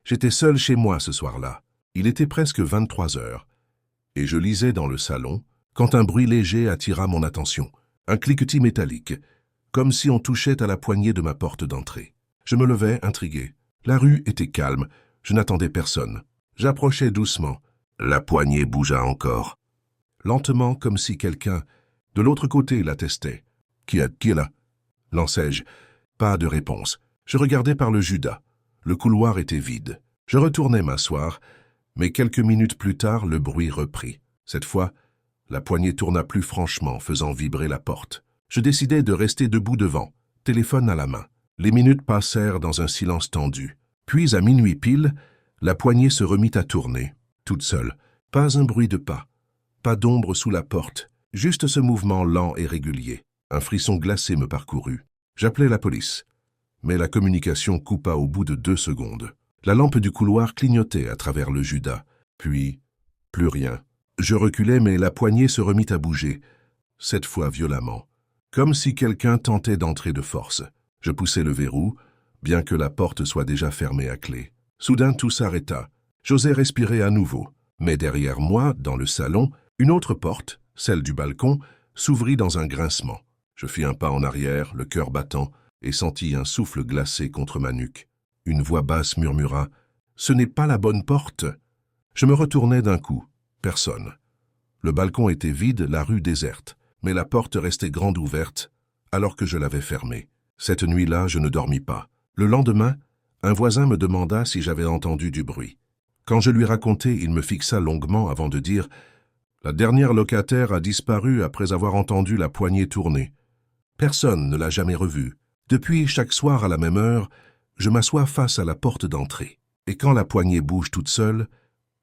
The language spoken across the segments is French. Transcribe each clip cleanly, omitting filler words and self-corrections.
J'étais seul chez moi ce soir-là. Il était presque 23 heures, et je lisais dans le salon quand un bruit léger attira mon attention. Un cliquetis métallique, comme si on touchait à la poignée de ma porte d'entrée. Je me levai, intrigué. La rue était calme, je n'attendais personne. J'approchais doucement. La poignée bougea encore. Lentement, comme si quelqu'un, de l'autre côté, l'attestait. « Qui est là ?» lançai-je. Pas de réponse. Je regardais par le judas. Le couloir était vide. Je retournai m'asseoir, mais quelques minutes plus tard, le bruit reprit. Cette fois, la poignée tourna plus franchement, faisant vibrer la porte. Je décidai de rester debout devant, téléphone à la main. Les minutes passèrent dans un silence tendu. Puis, à minuit pile, la poignée se remit à tourner, toute seule. Pas un bruit de pas, pas d'ombre sous la porte, juste ce mouvement lent et régulier. Un frisson glacé me parcourut. J'appelai la police, mais la communication coupa au bout de 2 secondes. La lampe du couloir clignotait à travers le judas, puis plus rien. Je reculai, mais la poignée se remit à bouger, cette fois violemment, comme si quelqu'un tentait d'entrer de force. Je poussai le verrou, bien que la porte soit déjà fermée à clé. Soudain, tout s'arrêta. J'osai respirer à nouveau, mais derrière moi, dans le salon, une autre porte, celle du balcon, s'ouvrit dans un grincement. Je fis un pas en arrière, le cœur battant, et sentis un souffle glacé contre ma nuque. Une voix basse murmura « Ce n'est pas la bonne porte !» Je me retournai d'un coup. Personne. Le balcon était vide, la rue déserte, mais la porte restait grande ouverte, alors que je l'avais fermée. Cette nuit-là, je ne dormis pas. Le lendemain, un voisin me demanda si j'avais entendu du bruit. Quand je lui racontai, il me fixa longuement avant de dire « La dernière locataire a disparu après avoir entendu la poignée tourner. Personne ne l'a jamais revue. Depuis, chaque soir à la même heure, je m'assois face à la porte d'entrée. Et quand la poignée bouge toute seule,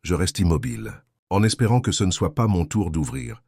je reste immobile, en espérant que ce ne soit pas mon tour d'ouvrir.